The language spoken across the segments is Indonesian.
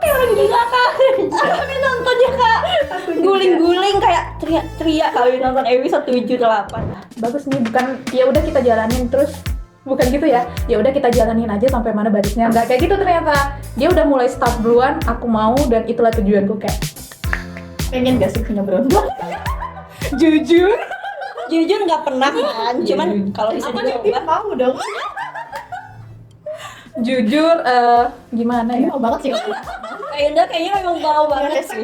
kayak orang gila kak. Kami nontonnya kak guling-guling kayak teriak-teriak kami nonton episode 7-8. Bagus nih, bukan ya udah kita jalanin terus, bukan gitu ya. Ya udah kita jalanin aja sampai mana batasnya. Enggak kayak gitu ternyata. Dia udah mulai start duluan, aku mau dan itulah tujuanku kayak. Pengen gak sih punya berondong? Jujur nggak pernah kan, cuman kalau bisa dicoba Mau dong. jujur gimana ya? Mau banget sih. kayaknya memang mau banget sih.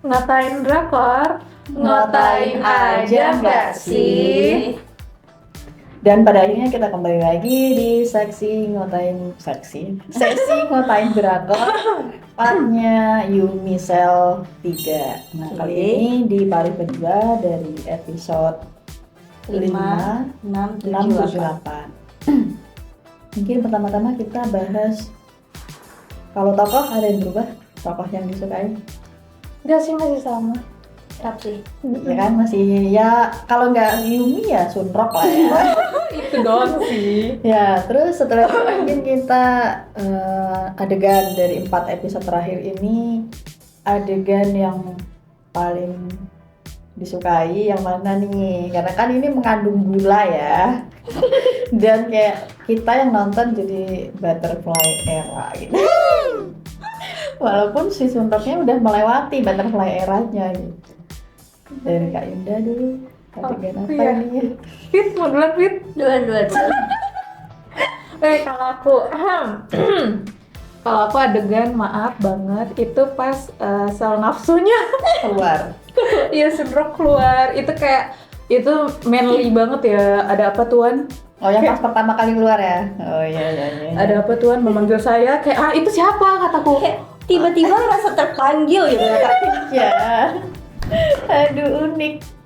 Ngatain drakor, ngatain aja nggak sih? Dan pada akhirnya kita kembali lagi di sesi ngotain drakor partnya Yumi Cell 3. Nah, kali ini di paling kedua dari episode 5, 6, 7, 8. Mungkin pertama-tama kita bahas kalau tokoh ada yang berubah, tokoh yang disukai. Enggak sih, masih sama. Tetap sih. Ya kan, masih ya kalau nggak Yumi ya Sunrock lah ya. Itu doang sih. Ya, terus setelah itu mungkin kita adegan dari 4 episode terakhir ini, adegan yang paling disukai yang mana nih? Karena kan ini mengandung gula ya. Dan kayak kita yang nonton jadi butterfly era gitu. Walaupun si Sunrocknya udah melewati butterfly eranya gitu. Dari Kak Yunda dulu, adegan apa iya. nih? Fit, mau duluan Fit? Duluan. Kalau aku kalau aku adegan maaf banget itu pas sel nafsunya Keluar. iya Sunrock keluar, itu kayak itu manly banget ya. Ada apa tuan? Oh yang pas pertama kali keluar ya? Oh iya. Ada apa tuan memanggil saya kayak itu siapa kataku. Kayak tiba-tiba rasa terpanggil gitu ya kak. Ya. Aduh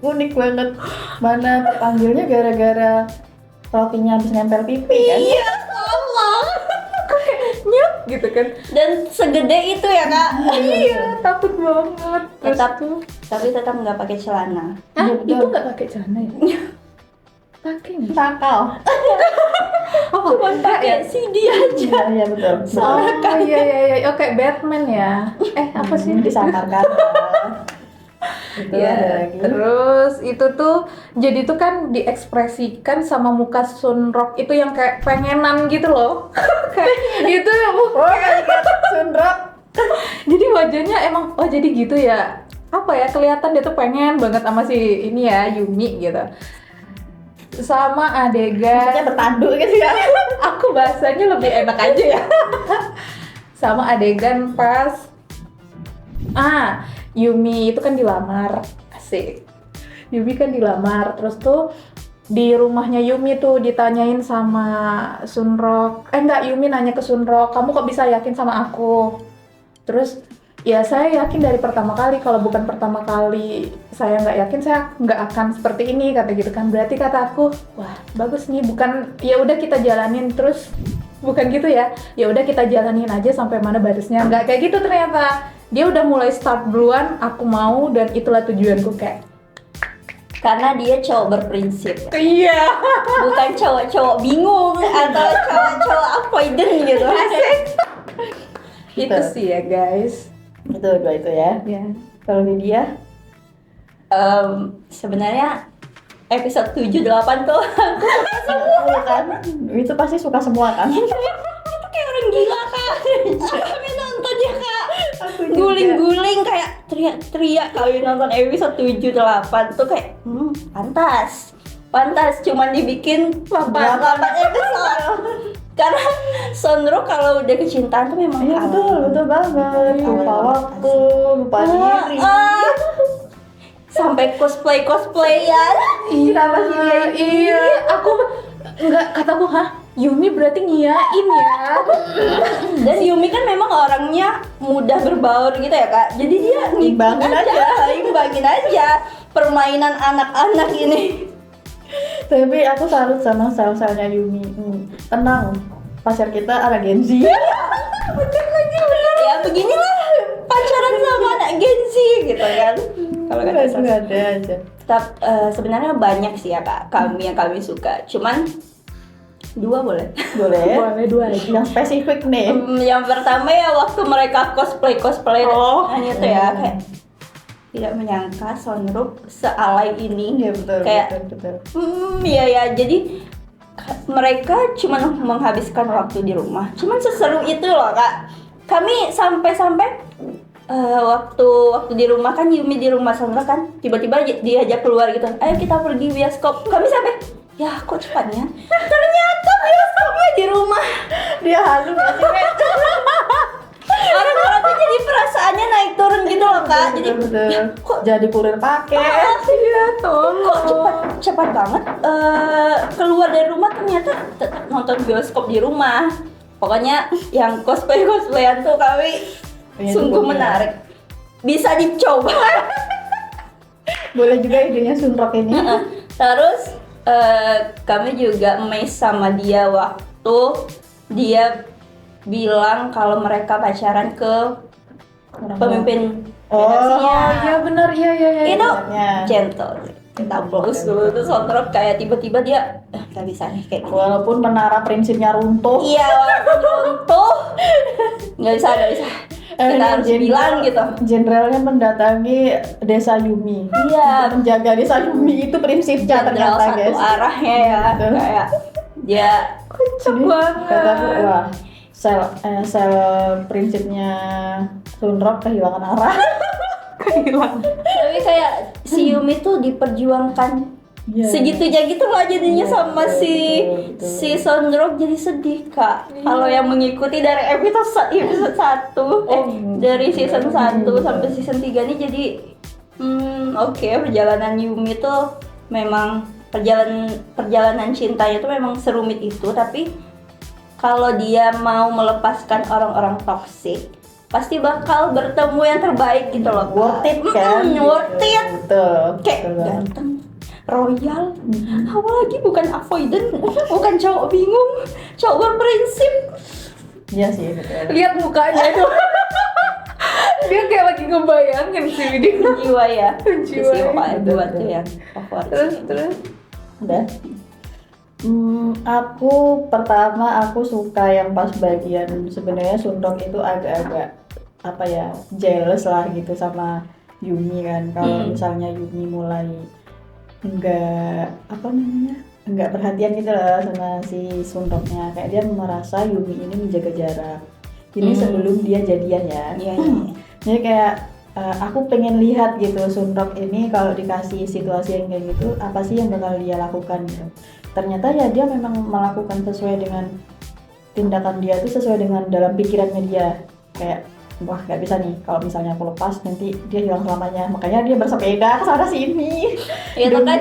unik banget. Mana terpanggilnya gara-gara rotinya habis nempel pipi kan? Iya, tolong. Nyet gitu kan. Dan segede itu ya kak. Iya, takut banget. Terus Tapi tetap nggak pakai celana. Hah? Iya, betul. Itu nggak pakai celana ya? Pakai nggak? Nakal. Oh, Cuma pakai CD aja. Iya betul. Oh iya. Oke, Batman ya. Apa sih? Disamarkan. Itu Ya, ada lagi. terus itu tuh jadi tuh kan diekspresikan sama muka Sunrock itu yang kayak pengenan gitu loh. Kayak itu Sunrock. jadi wajahnya emang oh jadi gitu ya. Apa ya, kelihatan dia tuh pengen banget sama si ini ya Yumi gitu. Sama adegan Maksudnya bertanduk gitu ya. aku bahasanya lebih enak aja ya. Sama adegan pas Yumi itu kan dilamar, asik. Yumi kan dilamar, terus tuh di rumahnya Yumi tuh ditanyain sama Sunrock. Yumi nanya ke Sunrock, kamu kok bisa yakin sama aku? Terus ya saya yakin dari pertama kali, kalau bukan pertama kali saya nggak yakin saya nggak akan seperti ini, kata gitu kan. Berarti kata aku, wah bagus nih, bukan ya udah kita jalanin terus, bukan gitu ya. Ya udah kita jalanin aja sampai mana batasnya. Nggak kayak gitu ternyata. Dia udah mulai start duluan, aku mau dan itulah tujuanku kayak. Karena dia cowok berprinsip. Iya. Bukan cowok-cowok bingung atau cowok-cowok avoidant gitu. Asik. Itu Betul. sih ya guys. Betul dua itu ya. Ya. Kalau di dia Sebenarnya episode 7-8 tuh kan itu pasti suka semua kan. itu kayak orang gila kak. Kami nontonnya kak Aku juga. guling-guling kayak teriak-teriak kami nonton episode 7-8 tuh kayak pantas cuman dibikin 8 episode. Karena Sunrock kalau udah kecintaan tuh memang Iya betul banget. Lupa waktu, lupa diri. Sampai cosplayan. Iya, aku enggak, kataku Yumi berarti ngiyain ya. Dan Yumi kan memang orangnya mudah berbaur gitu ya kak. Jadi dia Imbangin imbangin aja permainan anak-anak ini. Tapi aku salut sama sel-selnya Yumi. Tenang, pacar kita anak Gen Z. Ya beginilah pacaran sama anak Gen Z gitu kan. Kalau kata saya. Nggak ada aja. Sebenarnya banyak sih ya kak kami yang kami suka. Cuman 2 boleh. Boleh. Boleh 2 aja. Yang spesifik nih. Yang pertama ya waktu mereka cosplay itu ya kayak tidak menyangka Sonruk sealay ini. Iya betul. Kayak betul. Iya ya, jadi mereka cuma menghabiskan waktu di rumah. Cuman seseru itu loh kak. Kami sampai waktu di rumah kan Yumi di rumah Sonruk kan tiba-tiba diajak keluar gitu. Ayo kita pergi bioskop. Kami sampai ya kok cepatnya. Ternyata bioskopnya di rumah. Dia halu nggak sih? Orang-orang tuh jadi perasaannya naik turun gitu loh kak. Jadi betul. ya, kok Jadi kurir paket. Iya, kok cepat banget keluar dari rumah ternyata tetap nonton bioskop di rumah. Pokoknya yang cosplayan tuh kami sungguh menarik. Bisa dicoba. Boleh juga idenya Sunrock ini. Terus kami juga amazed sama dia waktu dia bilang kalau mereka pacaran ke pemimpin redaksinya. Iya benar, iya. Itu Benernya. gentle. Kita applause dulu tuh Sonrok kayak tiba-tiba dia nggak bisa nih kayak gitu. Walaupun menara prinsipnya runtuh. Iya walaupun runtuh nggak bisa. Kita harus bilang gitu. Jenderalnya mendatangi desa Yumi. Iya. Untuk menjaga desa Yumi itu prinsipnya Jenderal ternyata satu guys. arahnya ya Betul. kayak dia kocak Jadi, banget. kataku wah sel prinsipnya Sunrock kehilangan arah. Kehilangan. tapi kayak si Yumi tuh diperjuangkan Iya. segitunya gitu loh jadinya Iya, sama betul, si betul. si Sonrok jadi sedih kak. Kalau yang mengikuti dari episode 1 dari season 1 sampai season 3 nih jadi oke, perjalanan Yumi tuh memang perjalanan cintanya tuh memang serumit itu, tapi kalau dia mau melepaskan orang-orang toksik pasti bakal bertemu yang terbaik gitu loh. Worth it kan? Worth it. Betul. Kayak betul banget. ganteng, royal, apalagi bukan avoidant, bukan cowok bingung, cowok berprinsip. Iya sih betul. Lihat mukanya itu. Dia kayak lagi ngebayangin sih dia. Jiwa ya. Jiwa. Sih pokoknya dua tuh yang favorit. Terus. Udah. Aku pertama suka yang pas bagian sebenarnya Sunrock itu agak-agak apa ya, jealous lah gitu sama Yumi kan. Kalau misalnya Yumi mulai enggak perhatian gitu lah sama si Sunrocknya, kayak dia merasa Yumi ini menjaga jarak. Ini sebelum dia jadian ya. Iya. Jadi kayak aku pengen lihat gitu Sunrock ini kalau dikasih situasi yang kayak gitu apa sih yang bakal dia lakukan gitu. Ternyata ya dia memang melakukan sesuai dengan tindakan dia itu sesuai dengan dalam pikirannya dia. Kayak wah nggak bisa nih kalau misalnya aku lepas nanti dia hilang selamanya, makanya dia bersepeda ke sana sini. Itu kan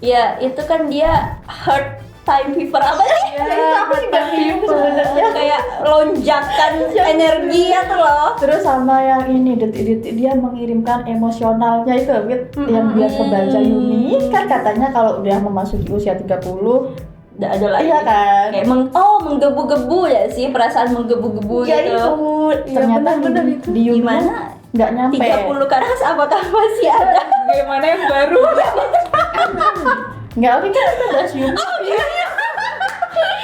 ya itu kan dia hard time fever apa sih? Aku juga bingung sebenarnya. Kayak lonjakan energinya tuh loh. Terus sama yang ini detik-detik dia mengirimkan emosionalnya itu yang biar kebaca Yumi kan katanya kalau udah memasuki usia 30 Udah ada lagi. iya kan. Kayak menggebu-gebu ya sih, perasaan menggebu-gebu Ya gitu. itu ternyata benar di, itu. di Yumi Gimana? nggak nyampe. 30 ke atas apakah masih ada? Bagaimana yang baru? Nggak, oke kan itu udah Yumi.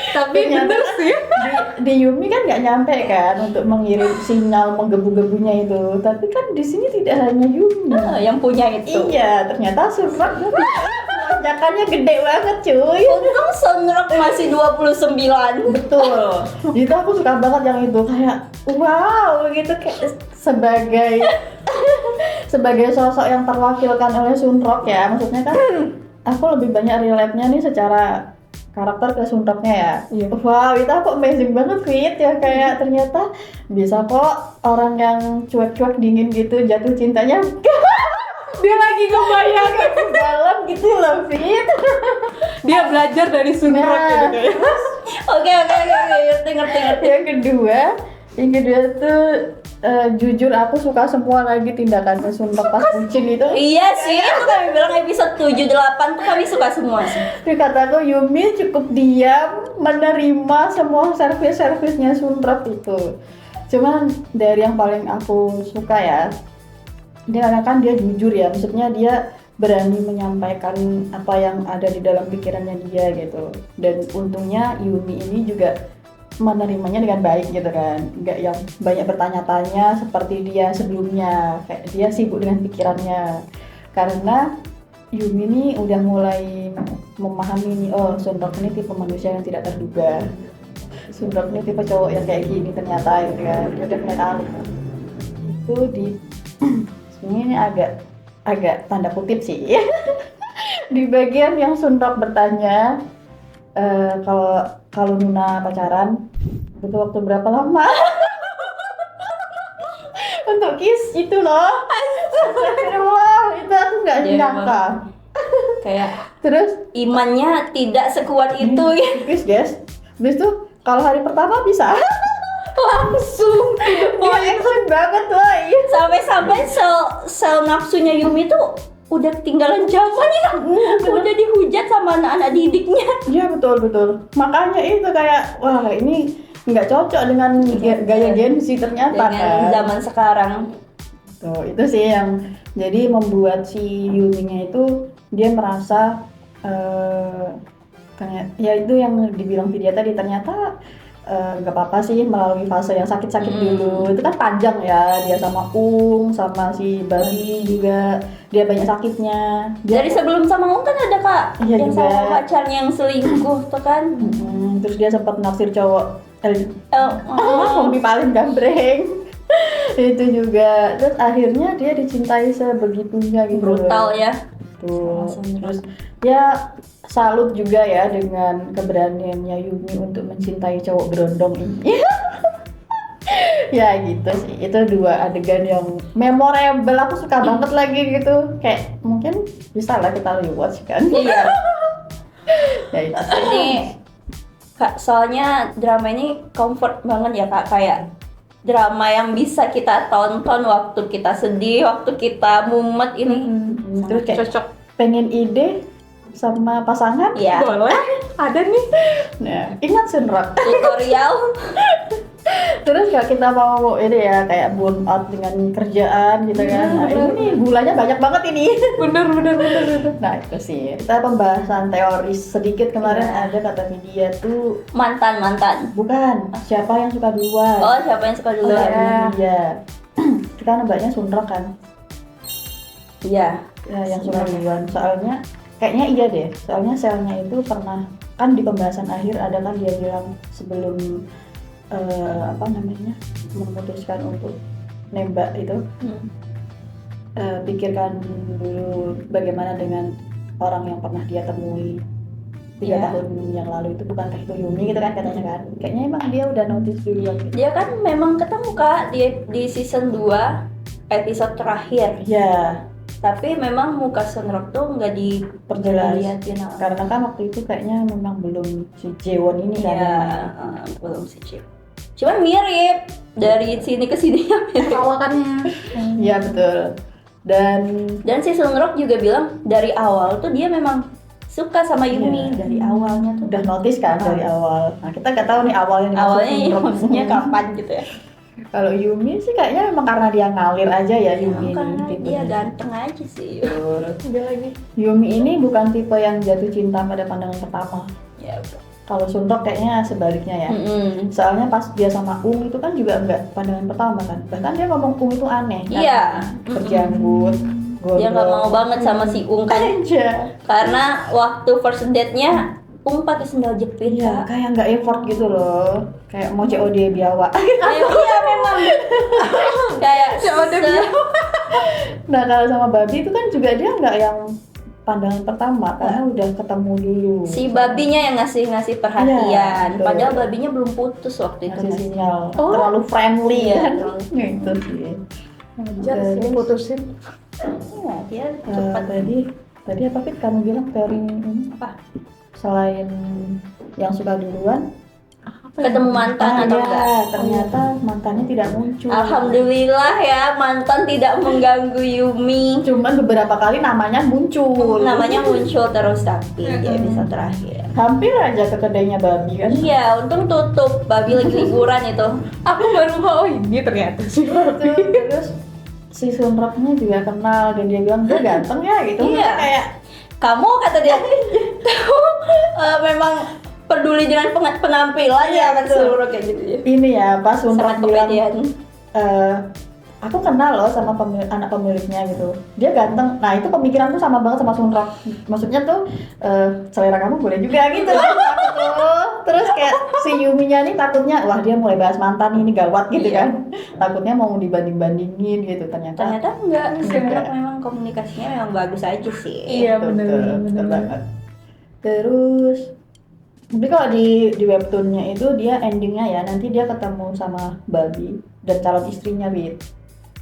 Tapi Ternyata bener sih. di Yumi kan nggak nyampe kan untuk mengirim sinyal menggebu-gebunya itu. Tapi kan di sini tidak hanya Yumi. Yang punya itu. Iya, ternyata Sunrock lonjakannya gede banget cuy. Untung Sunrock masih 29. Betul. Itu aku suka banget yang itu, kayak wow gitu, kayak sebagai sosok yang terwakilkan oleh Sunrock ya. Maksudnya kan aku lebih banyak relate-nya nih secara karakter ke Sunrocknya ya. Iya. Wow, itu aku amazing banget Fit ya, kayak ternyata bisa kok orang yang cuek-cuek dingin gitu jatuh cintanya Dia lagi ngebayangin dalam gitu loh, Fit. dia belajar dari Sunrock Nah, gitu ya. Oke, ngerti. yang kedua tuh jujur aku suka semua lagi tindakannya Sunrock pas bucin itu. Iya sih, itu kami bilang episode 7-8 tuh kami suka semua sih. Dia kataku Yumi cukup diam menerima semua servis-servisnya Sunrock itu. Cuman dari yang paling aku suka ya, dia kan dia jujur ya, maksudnya dia berani menyampaikan apa yang ada di dalam pikirannya dia gitu. Dan untungnya Yumi ini juga menerimanya dengan baik gitu kan, nggak yang banyak bertanya-tanya seperti dia sebelumnya, kayak dia sibuk dengan pikirannya. Karena Yumi ini udah mulai memahami nih, oh Sunrock ini tipe manusia yang tidak terduga, Sunrock ini tipe cowok yang kayak gini ternyata gitu kan, dia udah mulai tahu. Itu di sebenarnya ini agak tanda kutip sih di bagian yang Sunrock bertanya kalau Nuna pacaran butuh waktu berapa lama untuk kiss itu loh. Wah, itu aku nggak Iya, nyangka. Kayak Terus imannya tidak sekuat itu ya. kiss guys, habis itu kalau hari pertama bisa Langsung dia action banget woy. sampai sel nafsunya Yumi tuh udah ketinggalan zaman ya. Udah dihujat sama anak-anak didiknya. Iya betul. Makanya itu kayak wah ini nggak cocok dengan gaya Gen Z ternyata Dengan kan. zaman sekarang. Tuh, itu sih yang jadi membuat si Yuminya itu dia merasa kayak ya itu yang dibilang Vidya tadi, ternyata nggak apa-apa sih melalui fase yang sakit-sakit dulu. Itu kan panjang ya, dia sama sama si Babi juga dia banyak sakitnya. Dari sebelum sama Ung kan ada Kak Iya yang juga. sama pacarnya yang selingkuh tuh kan. Terus dia sempat naksir cowok Oh, hobi paling gambreng. Itu juga. Terus akhirnya dia dicintai sebegitunya gitu. brutal ya. Tuh. Sama Terus ya salut juga ya dengan keberaniannya Yumi untuk mencintai cowok berondong ini. Ya gitu sih, itu dua adegan yang memorable, aku suka banget lagi gitu. Kayak mungkin bisa lah kita rewatch kan. Iya. Ya itu. Ini Kak, soalnya drama ini comfort banget ya Kak, kayak drama yang bisa kita tonton waktu kita sedih, waktu kita mumet ini. Terus kayak Cocok. pengen ide sama pasangan. Iya. Boleh. Ada nih. Nah, ingat Sunrock. Tutorial. Terus kalau kita mau ini ya kayak burn out dengan kerjaan gitu kan. Nah, ini gulanya banyak banget ini. Bener. Nah, itu sih. Kita pembahasan teoris sedikit kemarin Iya. ada kata media tuh Mantan. bukan siapa yang suka duluan. Oh, siapa yang suka duluan? Katanya dia. Kita nebaknya Sunrock kan. Iya. Ya, yang suka duluan. Soalnya kayaknya iya deh. Soalnya selnya itu pernah kan di pembahasan akhir ada kan dia bilang sebelum memutuskan untuk nembak itu pikirkan dulu bagaimana dengan orang yang pernah dia temui 3 Iya. tahun yang lalu itu, bukankah itu Yumi gitu kan katanya kan. Kayaknya emang dia udah notice duluan gitu. Dia kan memang ketemu Kak di season 2 episode terakhir. Ya, Tapi memang muka Sunrock tuh nggak perjelas. dilihatin. Karena kan waktu itu kayaknya memang belum si Jewon ini kan. Iya, belum sih Cip. Cuman mirip dari sini ke sini ya mirip. Perawakannya. Iya betul. Dan Si Sunrock juga bilang dari awal tuh dia memang suka sama Yumi Iya. dari awalnya tuh. udah notice kan dari awal. Nah, kita nggak tahu nih awalnya dimaksud Awalnya Sunrock. maksudnya kapan gitu ya? Kalau Yumi sih kayaknya memang karena dia ngalir aja ya Yumi Karena ini dia tipenya. ganteng aja sih. Betul. Dia lagi. Yumi ini bukan tipe yang jatuh cinta pada pandangan pertama. Ya. Kalau Sunrock kayaknya sebaliknya ya. Soalnya pas dia sama itu kan juga enggak pandangan pertama kan. Bahkan dia ngomong itu aneh. Iya. Berjanggut, gondrong. Dia nggak mau banget sama si kan aja. karena waktu first date-nya pakai sendal jepit. Iya, Kak. kayak nggak effort gitu loh. Kayak mau COD biawa. Iya memang kayak Nah kalau sama Babi itu kan juga dia nggak yang pandangan pertama karena udah ketemu dulu. si babinya yang ngasih perhatian. Iya, betul. Padahal babinya belum putus waktu itu. ngasih ngasih. sinyal Oh. terlalu friendly Iya, kan. terlalu. Gitu sih. Wajar sih putusin. Iya, dia cepat. Tadi apa Fit kamu bilang teori ini Apa? selain yang suka duluan Ketemu mantan atau ya, enggak? ternyata mantannya tidak muncul. Alhamdulillah ya, mantan tidak mengganggu Yumi. Cuman beberapa kali namanya muncul. Namanya muncul terus tapi di episode terakhir. Hampir aja ke kedainya babi kan. Iya, untung tutup. Babi lagi liburan itu. Aku baru mau ini ternyata sih. Terus si Sunroknya juga kenal dan dia bilang dia ganteng ya gitu. Iya. Kayak Kamu kata dia, kamu memang peduli dengan penampilan ya kan betul. seluruh kayak gitu ya. ini ya pas Sunrok Sangat bilang kepedean. aku kenal loh sama anak pemiliknya gitu. Dia ganteng. Nah, itu pemikiranku sama banget sama Sunrok. Maksudnya tuh selera kamu boleh juga gitu. Terus kayak si Yuminya nih takutnya wah dia mulai bahas mantan ini gawat gitu Iya. kan. Takutnya mau dibanding-bandingin gitu ternyata. Ternyata enggak, sebenarnya Enggak. memang komunikasinya memang bagus aja sih. Iya Betul, benar. betul banget. Terus tapi kalau di webtoonnya itu dia endingnya ya nanti dia ketemu sama babi dan calon istrinya Wit.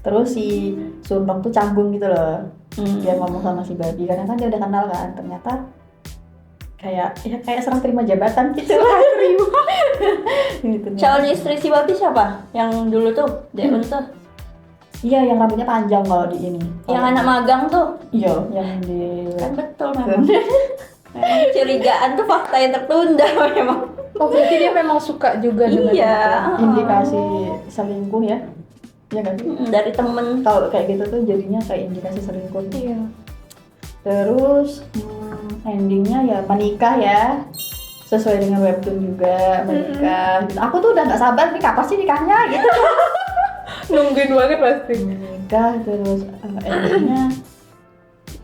Terus si Sunrok tuh canggung gitu loh. Dia ngomong sama si babi karena kan dia udah kenal kan. Ternyata kayak serah terima jabatan gitu lah. Gitu. Calon istri si babi siapa? Yang dulu tuh, Deun tuh. Iya, yang rambutnya panjang kalau di ini. Yang anak magang tuh. Iya, yang di Kan betul memang. Memang curigaan tuh fakta yang tertunda memang. Oh berarti dia memang suka juga dengan Iya. itu. indikasi selingkuh ya. Iya kan? Dari temen. Kalau kayak gitu tuh jadinya kayak indikasi selingkuh. Iya. Terus endingnya ya menikah ya. Sesuai dengan webtoon juga menikah. Gitu. Aku tuh udah nggak sabar nih kapan sih nikahnya gitu. Nungguin banget pasti. Menikah terus endingnya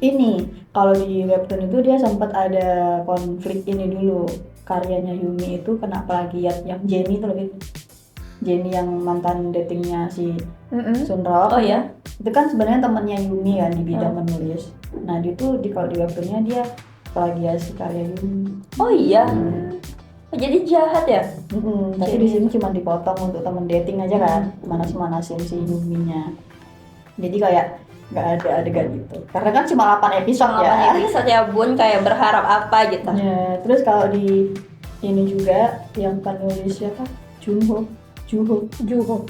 ini kalau di webtoon itu dia sempat ada konflik ini dulu. Karyanya Yumi itu kena plagiat yang Jenny itu lebih Jenny yang mantan datingnya si Sunrok. Oh ya? Itu kan sebenarnya temennya Yumi kan di bidang menulis. Nah dia tuh kalau di webtoonnya dia plagiasi karya Yumi. Oh iya. Oh, jadi jahat ya? Tapi di sini cuma dipotong untuk temen dating aja kan, manas-manasin si Yuminya. Jadi kayak nggak ada adegan itu. Karena kan cuma 8 episode ya. 8 episode ya bun, kayak berharap apa gitu. Ya, terus kalau di ini juga yang penulis siapa? Juho.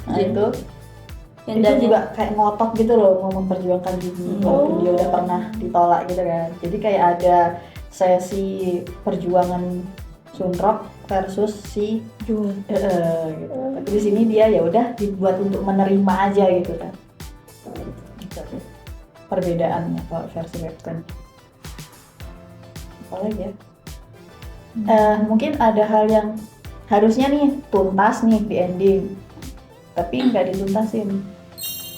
Nah itu Yang itu dari juga kayak ngotot gitu loh mau memperjuangkan Yumi walaupun dia udah pernah ditolak gitu kan. Jadi kayak ada sesi perjuangan Sunrok versus si Juho. gitu. Tapi di sini dia ya udah dibuat untuk menerima aja gitu kan. Gitu sih. Perbedaannya kalau versi webtoon. Apa lagi ya? Mungkin ada hal yang harusnya nih tuntas nih di ending, tapi nggak dituntasin.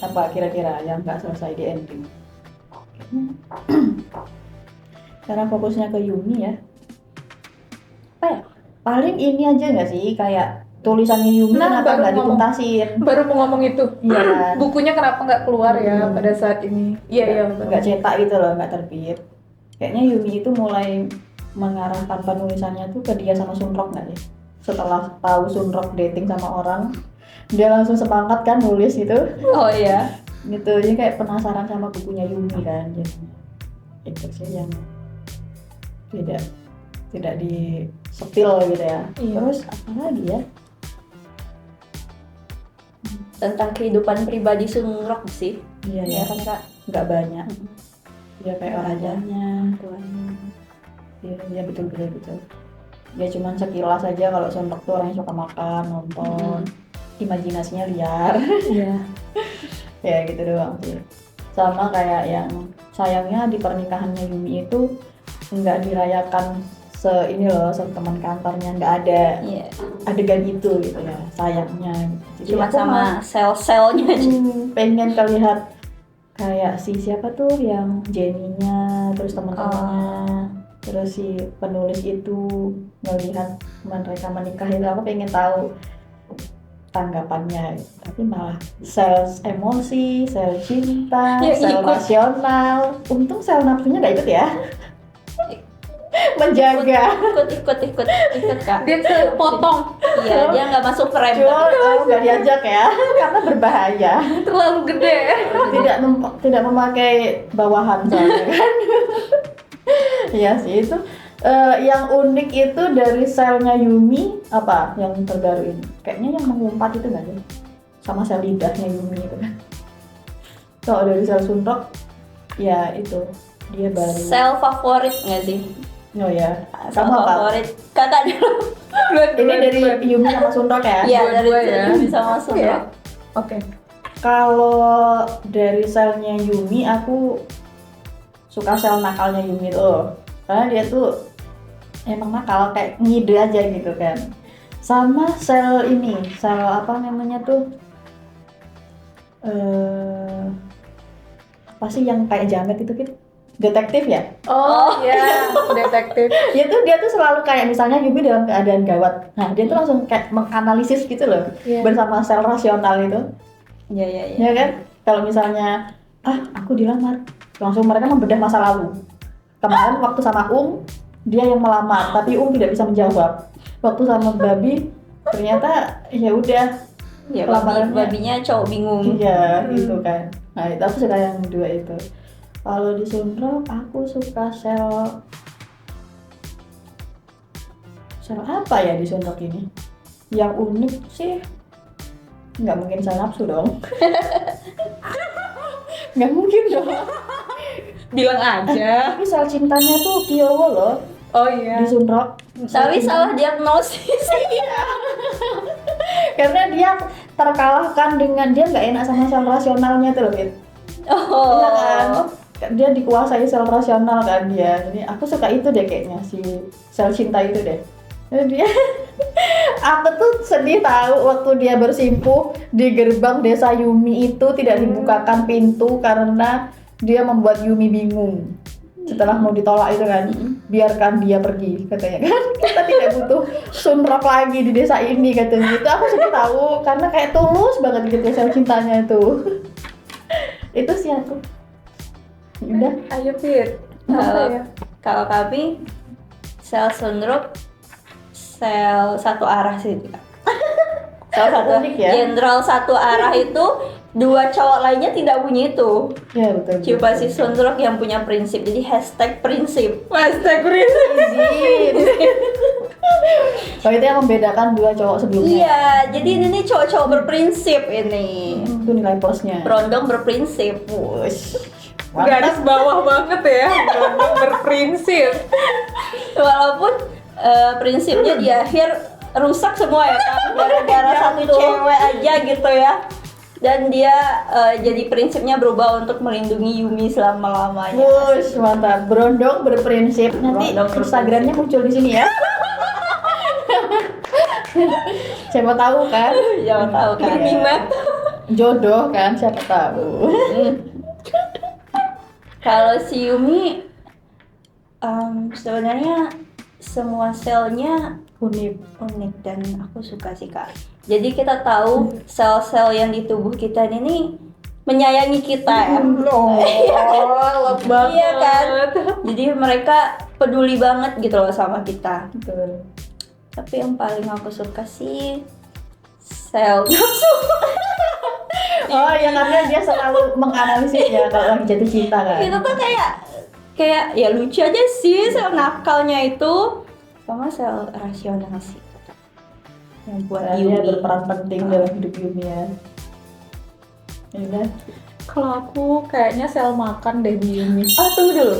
Apa kira-kira yang nggak selesai di ending? Karena fokusnya ke Yumi ya. Apa ya? Paling ini aja nggak sih kayak tulisannya Yumi Nah, kenapa baru nggak ngomong. dituntasin? Baru mau ngomong itu. Iya kan? Bukunya kenapa nggak keluar ya pada saat ini? Iya betul. Nggak cetak gitu loh, nggak terbit. Kayaknya Yumi itu mulai mengarahkan penulisannya tuh ke dia sama Sunrok nggak sih? Setelah tahu Sunrok dating sama orang, dia langsung semangat kan nulis gitu. Oh iya. Gitu, jadi kayak penasaran sama bukunya Yumi kan. Jadi itu sih yang tidak di sepil gitu ya. Iya. Terus apa lagi ya? Tentang kehidupan pribadi Sunrok sih. Iya Ya ya, kan kak? nggak banyak. Dia kayak rajanya. Tuanya. Iya betul. Dia cuman sekilas aja kalau Sunrok tuh orang yang suka makan, nonton, imajinasinya liar. Iya. Ya gitu doang sih. Sama kayak yang sayangnya di pernikahannya Yumi itu nggak dirayakan ini loh, teman kantornya nggak ada Iya. adegan itu gitu ya, sayangnya gitu. Cuma aku sama sel-selnya aja. pengen kelihat kayak si siapa tuh yang Jenny-nya, terus teman-temannya, terus si penulis itu ngelihat mereka menikah itu, aku pengen tahu tanggapannya gitu. Tapi malah sel emosi, sel cinta, Ya, sel ikut. rasional. Untung sel nafsunya nggak ikut ya. menjaga. ikut Kak. Dia kepotong. Iya, dia nggak masuk frame. Cuma nggak diajak ya, karena berbahaya. Terlalu gede. Tidak memakai bawahan soalnya kan. Iya sih itu. Yang unik itu dari selnya Yumi apa yang terbaru ini? Kayaknya yang mengumpat itu nggak sih? Sama sel lidahnya Yumi itu kan. Kalau dari sel Sunrock, ya itu dia baru. Sel favorit nggak sih? Oh ya, Sel sama apa? favorit kakak dulu. Ini dari Yumi sama Sunrock ya? Iya, dari Dua-dua ya. Yumi sama Sunrock. Oke. Kalau dari selnya Yumi, aku suka sel nakalnya Yumi tuh, karena dia tuh emang nakal, kayak ngide aja gitu kan. Sama sel ini, sel apa namanya tuh? Apa sih yang kayak jamet itu kan? Detektif ya? Oh iya, detektif. Dia tuh selalu kayak misalnya Yumi dalam keadaan gawat. Nah, dia tuh langsung kayak menganalisis gitu loh, Iya. bersama sel rasional itu. Iya. Ya kan? Kalau misalnya, aku dilamar, langsung mereka membedah masa lalu. Kemarin waktu sama dia yang melamar, tapi tidak bisa menjawab. Waktu sama Babi, ternyata ya udah. Ya, Lamarannya. babinya cowok bingung. Iya, gitu kan. Nah, itu aku suka yang dua itu. Kalau di Sunrock, aku suka sel apa ya di Sunrock ini? Yang unik sih, nggak mungkin sel nafsu dong. Nggak mungkin dong. Bilang aja. Tapi sel cintanya tuh Kyowo loh Oh iya. di Sunrock. Tapi salah diagnosis. Karena dia terkalahkan dengan dia nggak enak sama sel rasionalnya tuh loh, Fit. Oh. Iya kan? Dia dikuasai sel rasional kan dia. Jadi aku suka itu deh kayaknya, si sel cinta itu deh. Jadi dia aku tuh sedih tahu waktu dia bersimpuh di gerbang desa Yumi itu tidak dibukakan pintu karena dia membuat Yumi bingung. Setelah mau ditolak itu kan, biarkan dia pergi katanya kan. Kita tidak butuh Sunrock lagi di desa ini katanya gitu. Aku sedih tahu karena kayak tulus banget gitu sel cintanya itu. Itu sih aku. Udah. Ayo Fit. Kalau kami sel Sunrock sel satu arah sih Kak. Sel satu Unik ya. jenderal satu arah itu dua cowok lainnya tidak punya itu. Ya betul. Coba si Sunrock yang punya prinsip. Jadi #prinsip. Izin. Oh itu yang membedakan dua cowok sebelumnya. Iya, jadi ini nih cowok-cowok berprinsip ini. Itu nilai plusnya. Berondong berprinsip. Wush. Garis bawah banget ya. Berondong berprinsip. Walaupun prinsipnya di akhir rusak semua ya kan, gara-gara satu cewek aja gitu ya. Dan dia jadi prinsipnya berubah untuk melindungi Yumi selama-lamanya. Wush, mantap. Berondong berprinsip. Nanti Berondong Instagramnya muncul di sini ya. Siapa tahu kan? Jangan tahu kan. Berminat. Jodoh kan, siapa tahu. Kalau si Yumi sebenarnya semua selnya Unik. unik dan aku suka sih Kak. Jadi kita tahu sel-sel yang di tubuh kita ini menyayangi kita ya. Love banget. Iya kan? Jadi mereka peduli banget gitu loh sama kita. Betul. Tapi yang paling aku suka sih sel nafsu. Oh ya karena dia selalu menganalisis ya kalau lagi jatuh cinta kan. Itu tuh kayak ya lucu aja sih sel nakalnya itu sama sel rasional sih. Yang buat Dia Yumi berperan penting dalam hidup Yumi ya. Iya. Kalau aku kayaknya sel makan deh di Yumi. tunggu dulu.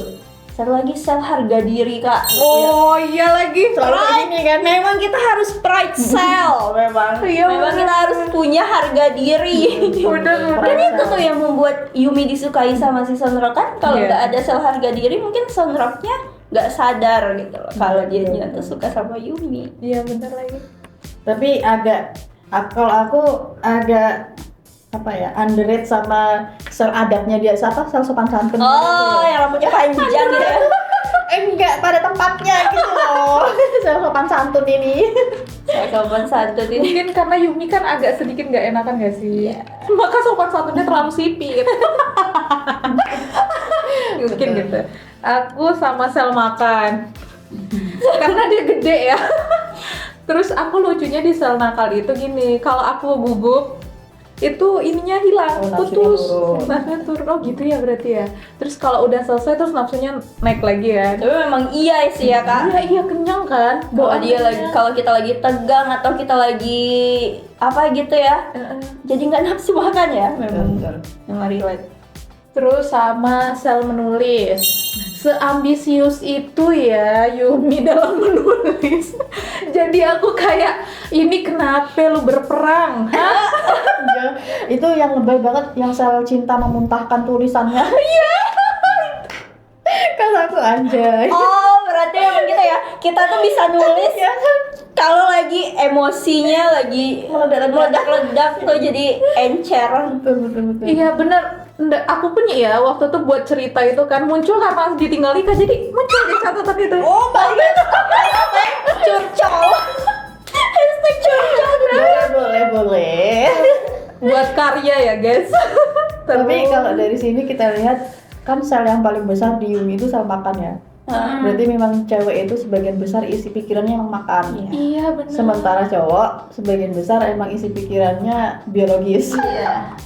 Satu lagi sel harga diri Kak. Oh iya lagi. Selalu kayak gini kan. Memang kita harus pride cell memang. Iya, Memang bener. kita harus punya harga diri. Bener. Dan itu tuh yang membuat Yumi disukai sama si Sunrock kan. Kalau Iya. nggak ada sel harga diri mungkin Sunrocknya nggak sadar gitu loh. Kalau dia tuh suka sama Yumi. Iya bener lagi. Tapi kalau aku agak apa ya underrate sama sel adatnya dia, siapa sel sopan santun. Oh, yang rambutnya panjang gitu ya. Enggak pada tempatnya gitu loh. Sel sopan santun ini. Sel sopan santun ini. Mungkin karena Yumi kan agak sedikit nggak enakan nggak sih? Iya. Maka sopan santunnya terlalu sipit. Mungkin Betul. gitu. Aku sama sel makan. karena dia gede ya. Terus aku lucunya di sel nakal itu gini, kalau aku gugup itu ininya hilang, putus, nafsunya turun. Oh gitu ya berarti ya. Terus kalau udah selesai terus nafsunya naik lagi ya. Tapi memang iya sih ya kak. Iya kenyang kan. Kalau dia lagi, kalau kita lagi tegang atau kita lagi apa gitu ya, jadi nggak nafsu makan ya. Memang relate. Terus sama sel menulis, seambisius itu ya Yumi dalam menulis. Jadi aku kayak, ini kenapa lu berperang? Hah? Ya, itu yang lebay banget, yang sel cinta memuntahkan tulisannya. Iya. Kan aku anjay. Oh berarti memang gitu ya. Kita tuh bisa nulis Ya kan? kalau lagi emosinya lagi meledak-ledak tuh jadi encer. Betul. Iya bener. Nggak, aku punya ya waktu tuh buat cerita itu kan muncul karena ditinggal Ika, jadi muncul di catatan itu. Oh my god. Curcol. Hashtag curcol. Boleh. Buat karya ya guys. Tapi kalau dari sini kita lihat kan sel yang paling besar di Yumi itu sel makan ya. Berarti memang cewek itu sebagian besar isi pikirannya emang makan. Iya benar. Sementara cowok sebagian besar emang isi pikirannya biologis. Iya.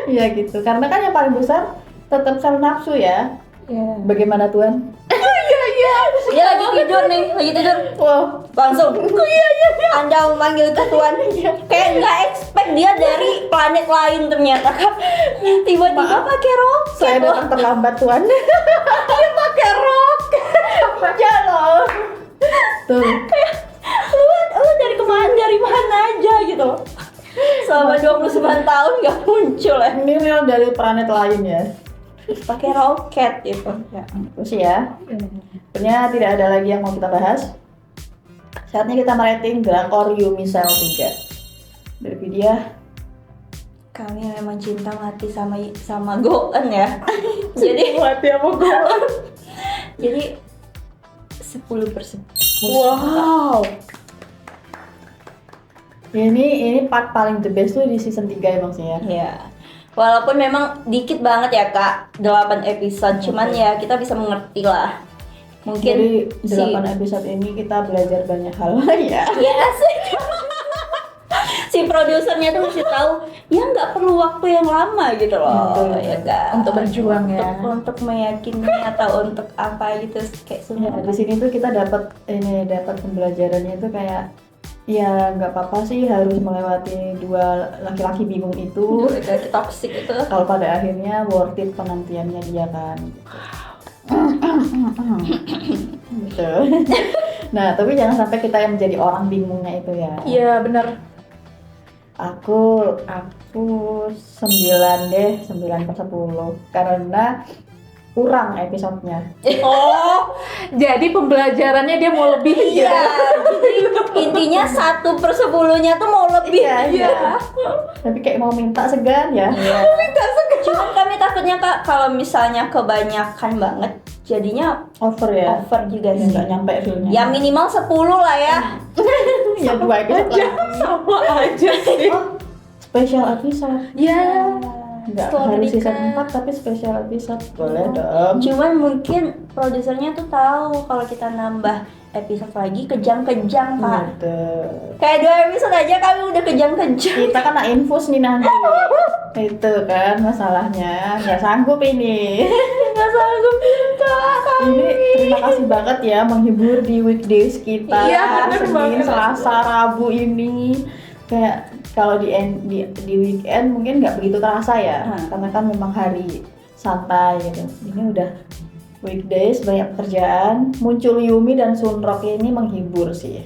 Iya gitu. Karena kan yang paling besar tetap sel nafsu ya. Iya. Bagaimana Tuan? Dia lagi tidur nih, lagi tidur. Wow. Langsung. Iya. Anda memanggil ke Tuan. Kayak nggak expect dia dari planet lain ternyata kan. Tiba-tiba pakai roket. Saya loh. datang terlambat Tuan. Dia pakai roket. Ya loh. Tuh. Lu dari mana aja gitu. Selama 29 tahun nggak muncul ya. Ini real dari planet lain ya. Pakai roket gitu. Ya. Terus ya. Sebenarnya tidak ada lagi yang mau kita bahas. Saatnya kita merating drakor Yumi Cell 3. Dari video Kami memang cinta mati sama Goen ya. Jadi mati apa gue? jadi 10%. Wow. Ini part paling the best tuh di season 3 emang sih ya. Iya. Walaupun memang dikit banget ya Kak, 8 episode, cuman ya kita bisa mengerti lah. Mungkin Jadi 8 episode ini kita belajar banyak hal ya. Iya sih. Si produsernya tuh mesti tahu, ya nggak perlu waktu yang lama gitu loh, Betul. ya kan? Untuk berjuang ya. Untuk meyakini atau untuk apa gitu kayak Ya, semua. di sini tuh kita dapat pembelajarannya itu kayak ya nggak apa-apa sih harus melewati dua laki-laki bingung itu. Laki toxic itu. Kalau pada akhirnya worth it penantiannya dia kan. Gitu. Nah, tapi jangan sampai kita yang menjadi orang bingungnya itu ya. Iya benar. Aku 9 deh, 9/10 karena kurang episodenya. Oh, Jadi pembelajarannya dia mau lebih. iya. Jadi intinya 1/10-nya tuh mau lebih. Iya. Tapi kayak mau minta segan ya. Iya. Cuman kami takutnya Kak kalau misalnya kebanyakan banget jadinya Over ya. over juga sih. Nggak nyampe filmnya. Ya minimal 10 lah ya. Ya 2 episode lagi. Sama aja sih. Oh, special episode. Ya. Enggak Setelah harus menikah. season 4 tapi special episode. Boleh dong. Cuman mungkin produsernya tuh tahu kalau kita nambah episode lagi kejang-kejang Kak. Betul. Kayak 2 episode aja kami udah kejang-kejang. Kita kan nak infus nih nanti. Itu kan masalahnya. Nggak sanggup ini. Nggak sanggup Kak. Ini terima kasih banget ya menghibur di weekdays kita. Iya, bener Senin, banget. Selasa, Rabu ini. Kayak kalau di weekend mungkin nggak begitu terasa ya. Karena kan memang hari santai gitu. Ini udah weekdays banyak pekerjaan. Muncul Yumi dan Sunrock ini menghibur sih.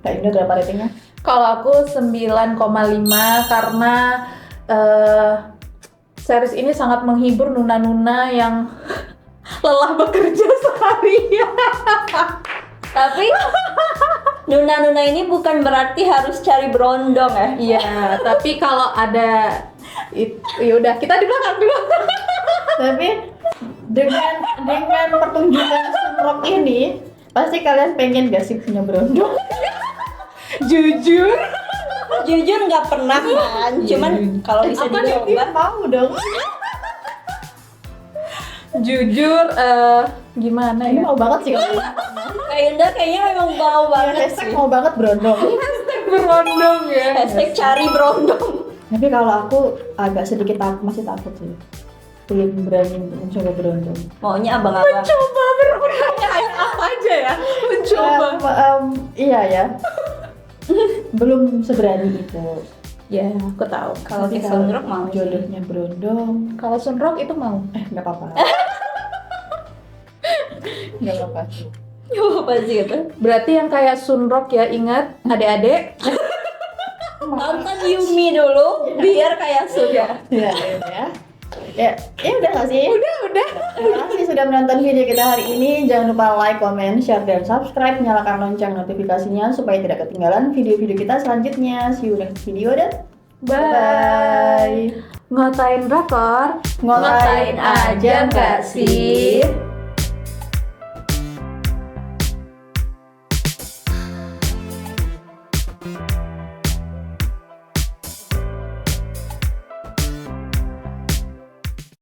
Kak Indah berapa ratingnya? Kalau aku 9,5 karena series ini sangat menghibur nuna-nuna yang lelah bekerja seharian. Tapi nuna-nuna ini bukan berarti harus cari berondong ya. Iya, tapi kalau ada yaudah kita di belakang dulu. Tapi dengan pertunjukan Sunrock ini pasti kalian pengen gak sih punya berondong? Jujur. Jujur nggak pernah kan. Cuman kalau bisa Apa nih? dicoba. Mau dong. Jujur, gimana Ini ya? mau banget sih kalau Kak Yunda kayaknya memang mau banget hashtag sih. mau banget berondong. Berondong ya. Hashtag cari berondong. Tapi kalau aku agak sedikit masih takut sih. Belum berani untuk mencoba berondong. Maunya abang-abang. Coba berondong kayak apa aja ya? Mencoba. Iya ya. Belum seberani itu. Ya, aku tahu. Kalau Tapi ke Sunrock mau sih. jodohnya berondong. Kalau Sunrock itu mau. Nggak apa-apa. Nggak apa-apa sih. Apa sih itu? Berarti yang kayak Sunrock ya, ingat adik-adik. Tonton Yumi dulu biar kayak Suga. Ya, ya udah nggak sih? Udah. Terima kasih sudah menonton video kita hari ini. Jangan lupa like, comment, share, dan subscribe. Nyalakan lonceng notifikasinya supaya tidak ketinggalan video-video kita selanjutnya. See you next video dan Bye. Ngotain drakor. ngotain aja nggak sih?